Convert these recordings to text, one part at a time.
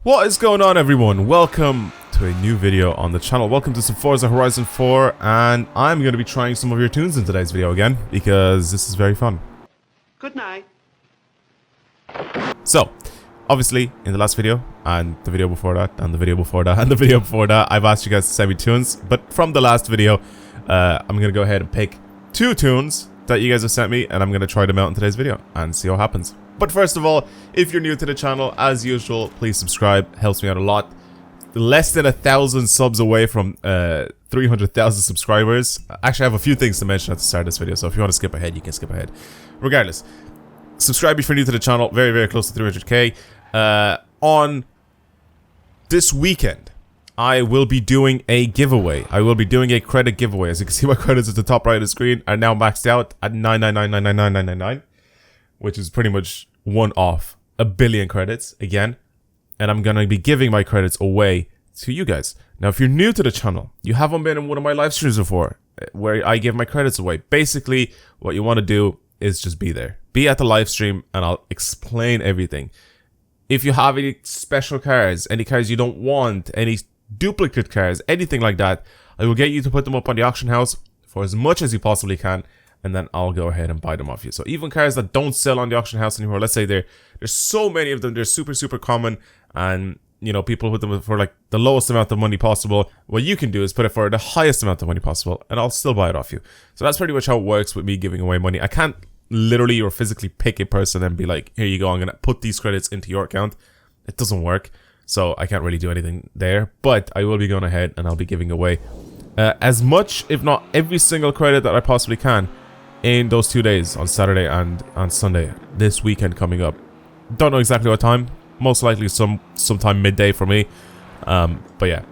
What is going on, everyone? Welcome to a new video on the channel. Welcome to some Forza Horizon 4, and I'm going to be trying some of your tunes in today's video again, because this is very fun. Good night. So, obviously, in the last video, and the video before that, and the video before that, and the video before that, I've asked you guys to send me tunes, but from the last video, I'm going to go ahead and pick 2 tunes that you guys have sent me, and I'm going to try them out in today's video, and see what happens. But first of all, if you're new to the channel, as usual, please subscribe. Helps me out a lot. Less than 1,000 subs away from 300,000 subscribers. Actually, I have a few things to mention at the start of this video, so if you want to skip ahead, you can skip ahead. Regardless, subscribe if you're new to the channel. Very, very close to 300k. On this weekend, I will be doing a giveaway. I will be doing a credit giveaway. As you can see, my credits at the top right of the screen are now maxed out at 999999999. Which is pretty much one off 1 billion credits again, and I'm gonna be giving my credits away to you guys. Now, if you're new to the channel, you haven't been in one of my live streams before, where I give my credits away. Basically, what you want to do is just be there, be at the live stream, and I'll explain everything. If you have any special cars, any cars you don't want, any duplicate cars, anything like that, I will get you to put them up on the auction house for as much as you possibly can. And then I'll go ahead and buy them off you. So even cars that don't sell on the auction house anymore, let's say there's so many of them, they're super common, and you know, people put them for like the lowest amount of money possible. What you can do is put it for the highest amount of money possible, and I'll still buy it off you. So that's pretty much how it works with me giving away money. I can't literally or physically pick a person and be like, here you go, I'm gonna put these credits into your account. It doesn't work, so I can't really do anything there. But I will be going ahead and I'll be giving away as much, if not every single credit that I possibly can in those 2 days, on Saturday and on Sunday, this weekend coming up. Don't know exactly what time, most likely sometime midday for me, but yeah,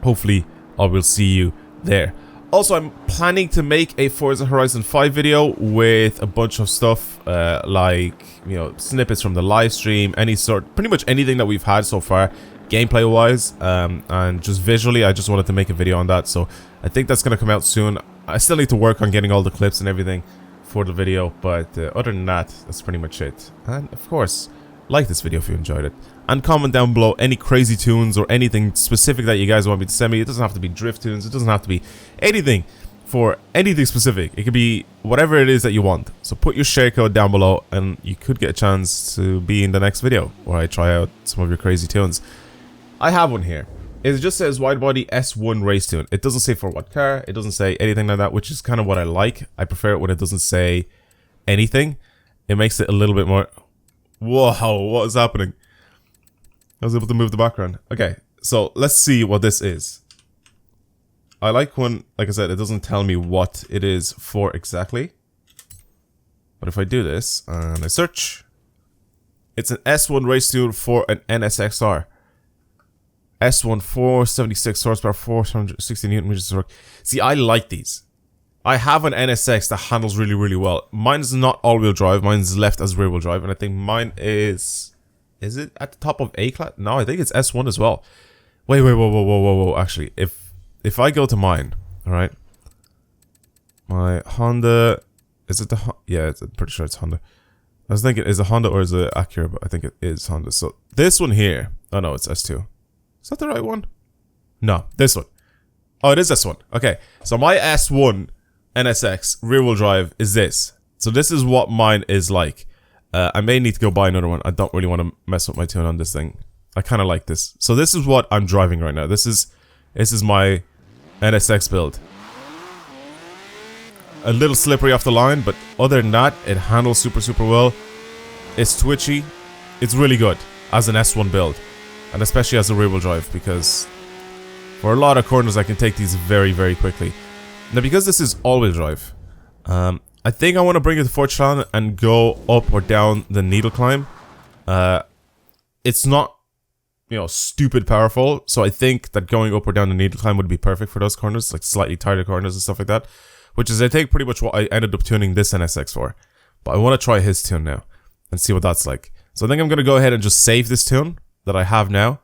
hopefully I will see you there. Also, I'm planning to make a Forza Horizon 5 video with a bunch of stuff, like, you know, snippets from the live stream, pretty much anything that we've had so far, gameplay wise, and just visually. I just wanted to make a video on that, so I think that's going to come out soon. I still need to work on getting all the clips and everything for the video, but other than that, that's pretty much it. And of course, like this video if you enjoyed it, and comment down below any crazy tunes or anything specific that you guys want me to send me. It doesn't have to be drift tunes, it doesn't have to be anything for anything specific. It could be whatever it is that you want. So put your share code down below and you could get a chance to be in the next video where I try out some of your crazy tunes. I have one here. It just says Widebody S1 race tune. It doesn't say for what car. It doesn't say anything like that, which is kind of what I like. I prefer it when it doesn't say anything. It makes it a little bit more... Whoa, what is happening? I was able to move the background. Okay, so let's see what this is. I like when, like I said, it doesn't tell me what it is for exactly. But if I do this and I search, it's an S1 race tune for an NSXR. S1 476 horsepower, 460 newton meters of torque. See, I like these. I have an NSX that handles really well. Mine is not all-wheel drive. Mine's left as rear-wheel drive, and I think mine is it at the top of A class? No, I think it's S1 as well. Wait, whoa. Actually, if I go to mine, all right, my Honda, is it the? Yeah, I'm pretty sure it's Honda. I was thinking, is it Honda or is it Acura? But I think it is Honda. So this one here. Oh no, it's S2. Is that the right one? No, this one. Oh, it is this one. Okay, so my S1 NSX rear-wheel drive is this. So this is what mine is like. I may need to go buy another one. I don't really want to mess up my tune on this thing. I kind of like this. So this is what I'm driving right now. This is my NSX build. A little slippery off the line, but other than that, it handles super well. It's twitchy. It's really good as an S1 build. And especially as a rear-wheel drive, because for a lot of corners I can take these very quickly. Now, because this is all-wheel drive, I think I want to bring it to Forza and go up or down the needle climb. It's not, you know, stupid powerful, so I think that going up or down the needle climb would be perfect for those corners, like slightly tighter corners and stuff like that. Which is, I think, pretty much what I ended up tuning this NSX for. But I want to try his tune now and see what that's like. So I think I'm going to go ahead and just save this tune that I have now,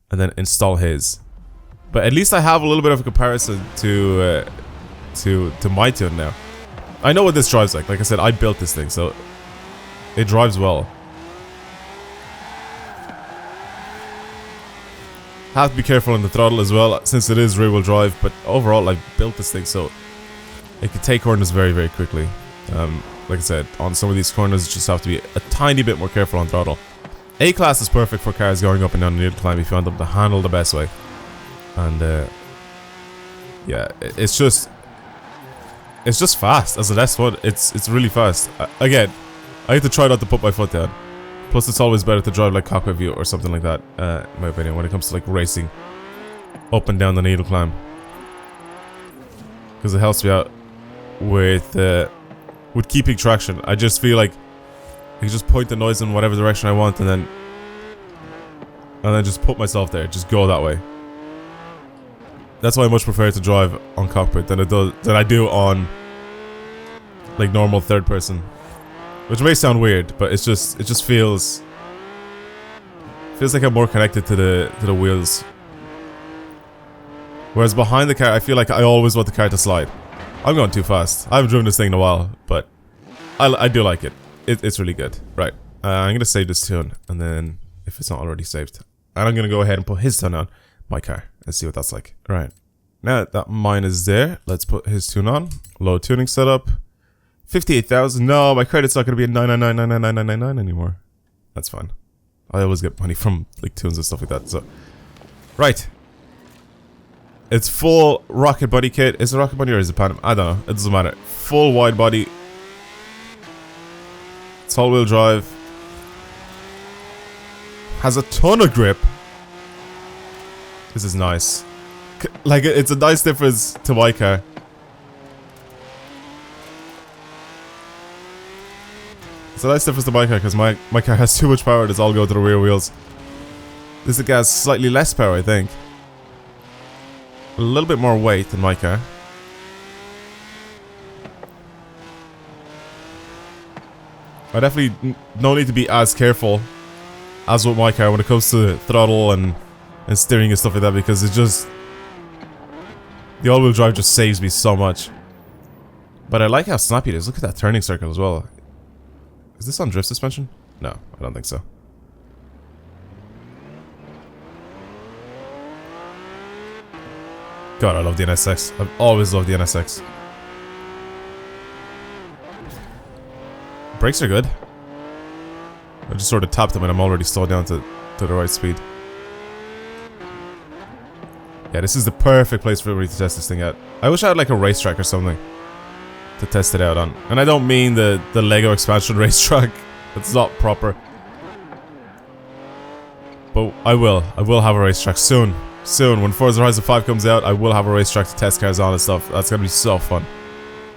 and then install his. But at least I have a little bit of a comparison to my tune now. I know what this drives like. Like I said, I built this thing, so it drives well. Have to be careful on the throttle as well, since it is rear-wheel drive, but overall I've built this thing so it can take corners very, very quickly. Like I said, on some of these corners you just have to be a tiny bit more careful on throttle. A-Class is perfect for cars going up and down the needle climb if you want them to handle the best way. And yeah, it's just fast as an S1. It's really fast. Again, I have to try not to put my foot down. Plus, it's always better to drive like cockpit view or something like that, in my opinion, when it comes to like racing up and down the needle climb, because it helps me out with keeping traction. I just feel like I can just point the noise in whatever direction I want, and then just put myself there, just go that way. That's why I much prefer to drive on cockpit than I do on like normal third person. Which may sound weird, but it just feels like I'm more connected to the wheels. Whereas behind the car, I feel like I always want the car to slide. I'm going too fast. I haven't driven this thing in a while, but I do like it. It's really good. Right, I'm gonna save this tune, and then if it's not already saved, and I'm gonna go ahead and put his tune on my car and see what that's like. Right, now that mine is there, let's put his tune on. Low tuning setup. 58,000. No, my credit's not going to be at 9999999 anymore. That's fine. I always get money from like tunes and stuff like that. So, right. It's full rocket body kit. Is it rocket body or is it Pan? I don't know. It doesn't matter. Full wide body. It's all-wheel drive. Has a ton of grip. This is nice. Like, it's a nice difference to my car. It's a nice difference to my car because my car has too much power. It's all go to the rear wheels. This guy has slightly less power, I think. A little bit more weight than my car. I definitely no need to be as careful as with my car when it comes to throttle and steering and stuff like that, because it's just the all-wheel drive just saves me so much. But I like how snappy it is. Look at that turning circle as well. Is this on drift suspension? No, I don't think so. God, I love the NSX. I've always loved the NSX. Brakes are good. I just sort of tapped them and I'm already slowed down to the right speed. Yeah, this is the perfect place for me to test this thing out. I wish I had like a racetrack or something to test it out on. And I don't mean the Lego expansion racetrack. That's not proper. But I will have a racetrack soon. Soon, when Forza Horizon 5 comes out, I will have a racetrack to test cars on and stuff. That's gonna be so fun.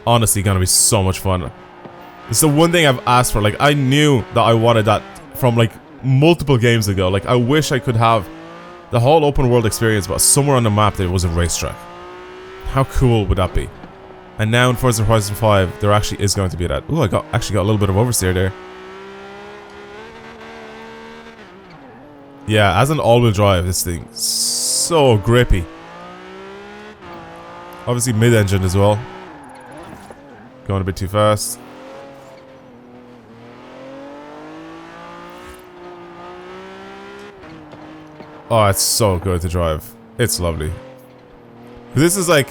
Honestly, gonna be so much fun. It's the one thing I've asked for. Like, I knew that I wanted that from like multiple games ago. Like, I wish I could have the whole open world experience, but somewhere on the map there was a racetrack. How cool would that be? And now in Forza Horizon 5, there actually is going to be that. Ooh, I actually got a little bit of oversteer there. Yeah, as an all-wheel drive, this thing so grippy. Obviously mid-engine as well. Going a bit too fast. Oh, it's so good to drive. It's lovely. This is like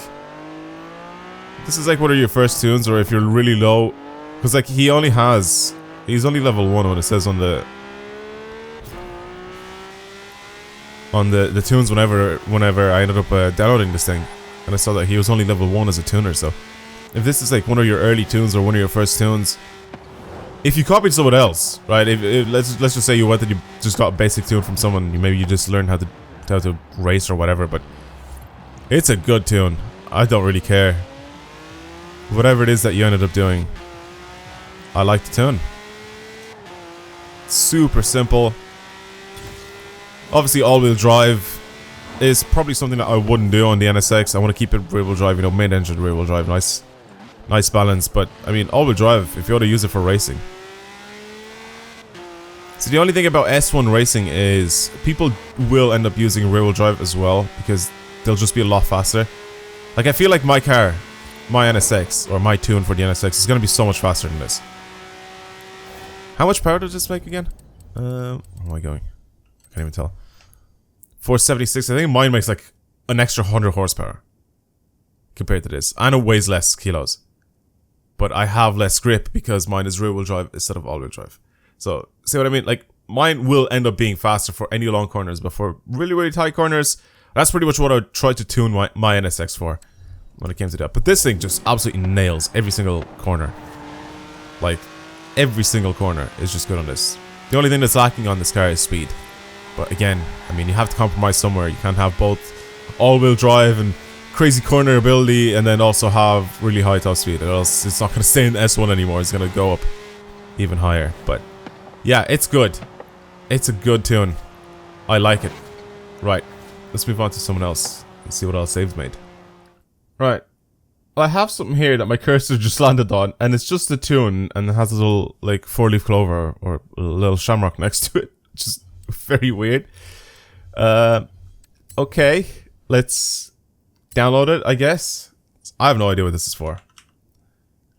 one of your first tunes, or if you're really low, because like he's only level 1 when it says on the tunes whenever I ended up downloading this thing, and I saw that he was only level 1 as a tuner. So if this is like one of your early tunes or one of your first tunes, if you copied someone else, right? If let's just say you went and you just got a basic tune from someone, maybe you just learned how to race or whatever, but it's a good tune. I don't really care. Whatever it is that you ended up doing, I like the tune. Super simple. Obviously, all-wheel drive is probably something that I wouldn't do on the NSX. I want to keep it rear-wheel drive, you know, mid-engine rear-wheel drive, nice balance. But I mean, all-wheel drive, if you want to use it for racing. So the only thing about S1 racing is people will end up using rear-wheel drive as well, because they'll just be a lot faster. Like, I feel like my car, my NSX, or my tune for the NSX, is going to be so much faster than this. How much power does this make again? Where am I going? I can't even tell. 476. I think mine makes like an extra 100 horsepower compared to this. And it weighs less kilos. But I have less grip because mine is rear wheel drive instead of all wheel drive. So, see what I mean? Like, mine will end up being faster for any long corners, but for really, really tight corners, that's pretty much what I would try to tune my NSX for when it came to that. But this thing just absolutely nails every single corner. Like, every single corner is just good on this. The only thing that's lacking on this car is speed. But again, I mean, you have to compromise somewhere. You can't have both all-wheel drive and crazy corner ability and then also have really high top speed. Or else it's not going to stay in S1 anymore. It's going to go up even higher. But yeah, it's good. It's a good tune. I like it. Right. Let's move on to someone else and see what else Save's made. Right. Well, I have something here that my cursor just landed on, and it's just a tune, and it has a little, like, 4-leaf clover or a little shamrock next to it, which is very weird. Okay. Let's download it, I guess. I have no idea what this is for.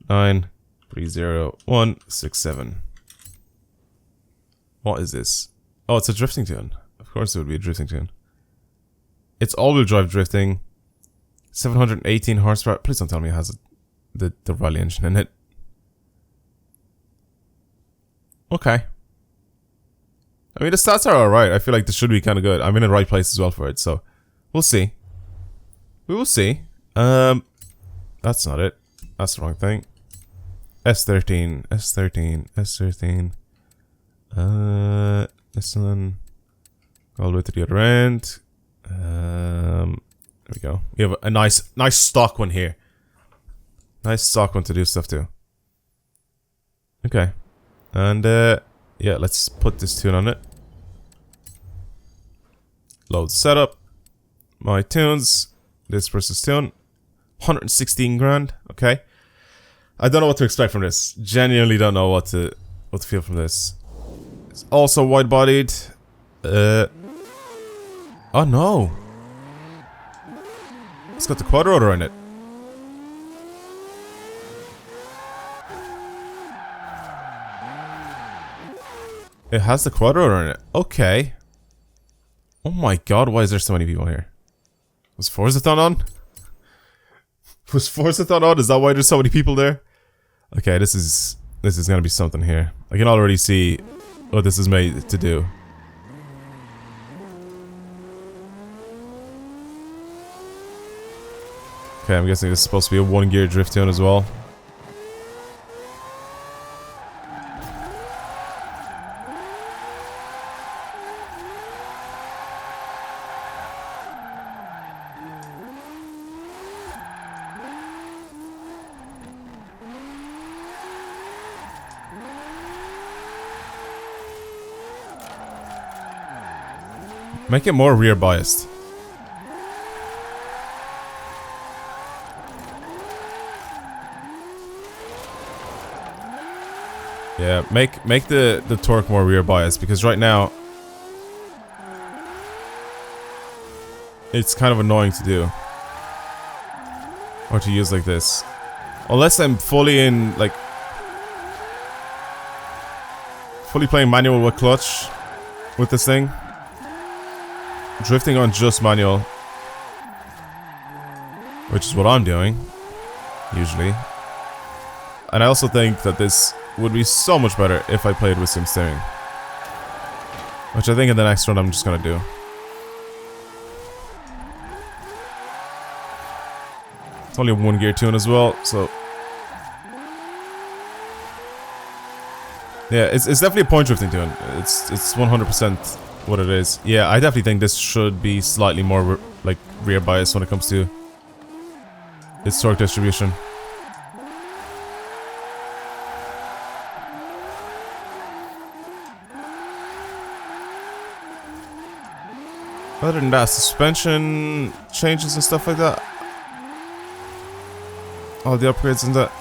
930-167. What is this? Oh, it's a drifting tune. Of course it would be a drifting tune. It's all-wheel drive drifting. 718 horsepower. Please don't tell me it has the Riley engine in it. Okay. I mean, the stats are alright. I feel like this should be kind of good. I'm in the right place as well for it, so we'll see. We will see. That's not it. That's the wrong thing. S13. This one. All the way to the other end. There we go. We have a nice stock one here. Nice stock one to do stuff to. Okay. And, yeah, let's put this tune on it. Load setup. My tunes. This versus tune. 116 grand. Okay. I don't know what to expect from this. Genuinely don't know what to feel from this. It's also wide-bodied. Oh no. It's got the quad rotor in it. It has the quad rotor in it. Okay. Oh my god, why is there so many people here? Was Forzathon on? Was Forzathon on? Is that why there's so many people there? Okay, this is gonna be something here. I can already see what this is made to do. Okay, I'm guessing this is supposed to be a one-gear drift tune as well. Make it more rear biased. Yeah, make the torque more rear biased, because right now it's kind of annoying to do. Or to use like this. Unless I'm fully in, like, fully playing manual with clutch with this thing. Drifting on just manual, which is what I'm doing usually. And I also think that this would be so much better if I played with sim steering, which I think in the next run I'm just gonna do. It's only a one-gear tune as well, so yeah, it's definitely a point drifting tune. It's 100% what it is. Yeah, I definitely think this should be slightly more like rear bias when it comes to its torque distribution. Other than that, suspension changes and stuff like that. All the upgrades and that.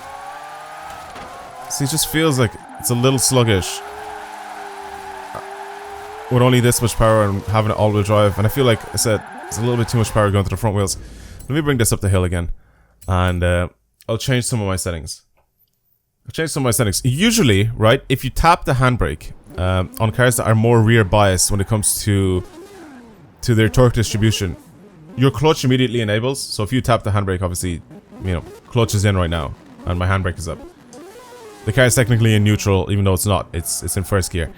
See, it just feels like it's a little sluggish with only this much power and having it all-wheel drive. And I feel like I said, it's a little bit too much power going to the front wheels. Let me bring this up the hill again. And I'll change some of my settings. Usually, right, if you tap the handbrake on cars that are more rear biased when it comes to to their torque distribution, your clutch immediately enables. So if you tap the handbrake, obviously, you know, clutch is in right now, and my handbrake is up. The car is technically in neutral, even though it's not. It's in first gear.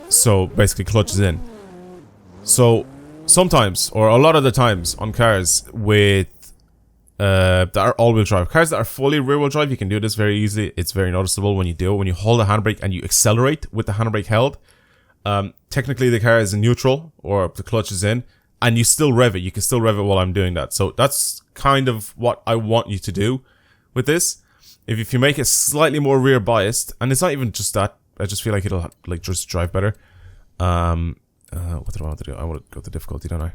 So basically, clutch is in. So sometimes, or a lot of the times, on cars with that are all-wheel drive, cars that are fully rear-wheel drive, you can do this very easily. It's very noticeable when you do it. When you hold the handbrake and you accelerate with the handbrake held, technically the car is in neutral, or the clutch is in, and you still rev it. You can still rev it while I'm doing that. So that's kind of what I want you to do with this. If you make it slightly more rear biased, and it's not even just that, I just feel like it'll like just drive better. What do I want to do? I want to go to difficulty, don't I?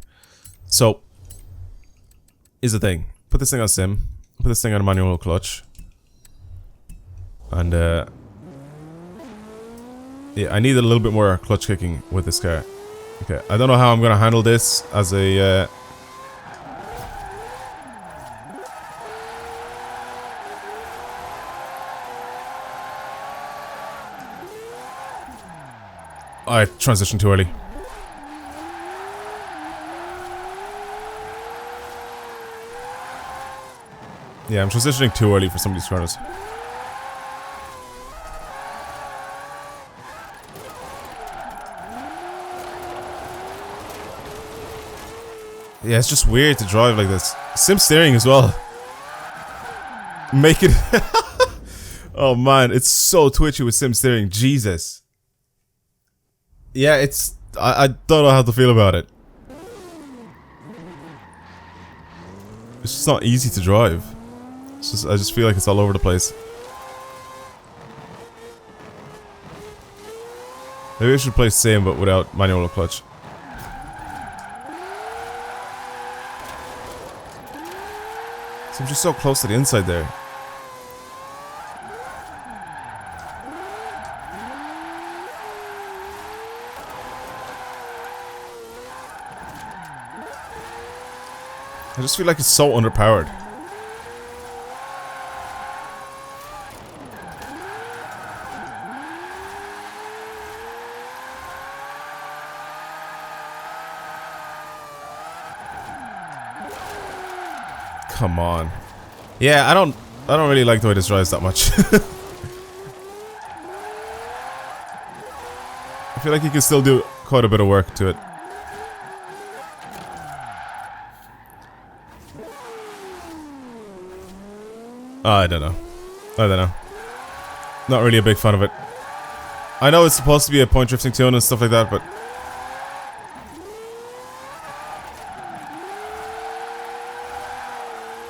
So, is the thing. Put this thing on sim. Put this thing on manual clutch. And, yeah, I need a little bit more clutch kicking with this car. Okay, I don't know how I'm going to handle this as a, I transitioned too early. Yeah, I'm transitioning too early for some of these corners. Yeah, it's just weird to drive like this. Sim steering as well. Make it... Oh man, it's so twitchy with sim steering. Jesus. Yeah, it's... I don't know how to feel about it. It's just not easy to drive. It's just, I just feel like it's all over the place. Maybe I should play same but without manual clutch. So I'm just so close to the inside there. I just feel like it's so underpowered. Come on. Yeah, I don't really like the way this drives that much. I feel like you can still do quite a bit of work to it. I don't know. Not really a big fan of it. I know it's supposed to be a point drifting tune and stuff like that, but...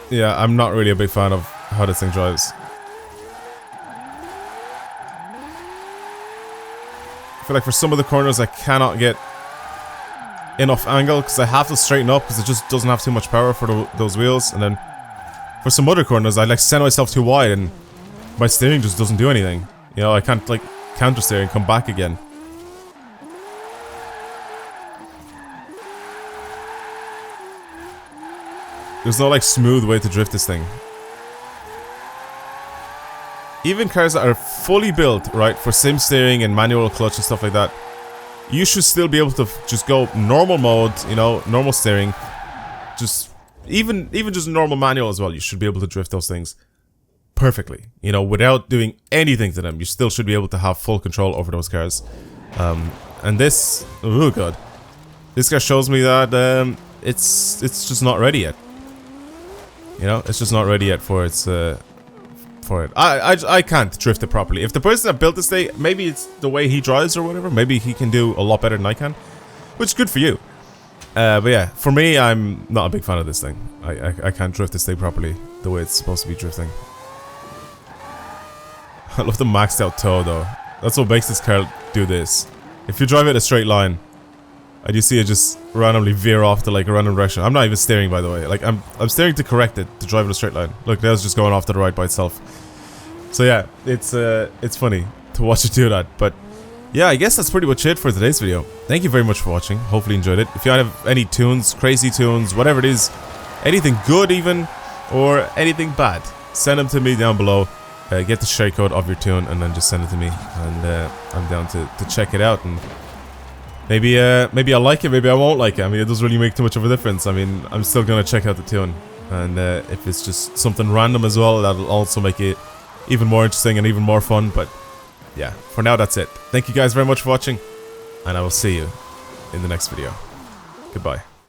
yeah, I'm not really a big fan of how this thing drives. I feel like for some of the corners I cannot get enough angle because I have to straighten up because it just doesn't have too much power for those wheels, and then for some other corners I like send myself too wide and my steering just doesn't do anything. You know, I can't like counter steer and come back again. There's no like smooth way to drift this thing. Even cars that are fully built, right, for sim steering and manual clutch and stuff like that, you should still be able to just go normal mode, you know, normal steering. Just even just normal manual as well. You should be able to drift those things perfectly, you know, without doing anything to them. You still should be able to have full control over those cars. And this, oh god, this guy shows me that it's just not ready yet. You know, it's just not ready yet for its for it. I can't drift it properly. If the person that built this thing, maybe it's the way he drives or whatever, maybe he can do a lot better than I can, which is good for you. But yeah, for me, I'm not a big fan of this thing. I can't drift this thing properly the way it's supposed to be drifting. I love the maxed out toe though. That's what makes this car do this. If you drive it a straight line and you see it just randomly veer off to like a random direction. I'm not even steering, by the way. Like I'm steering to correct it to drive in a straight line. Look, that's just going off to the right by itself. So yeah, it's funny to watch it do that. But yeah, I guess that's pretty much it for today's video. Thank you very much for watching. Hopefully you enjoyed it. If you have any tunes, crazy tunes, whatever it is, anything good even, or anything bad, send them to me down below. Get the share code of your tune and then just send it to me, and I'm down to check it out and Maybe I'll like it, maybe I won't like it. I mean, it doesn't really make too much of a difference. I mean, I'm still gonna check out the tune. And if it's just something random as well, that'll also make it even more interesting and even more fun. But yeah, for now, that's it. Thank you guys very much for watching, and I will see you in the next video. Goodbye.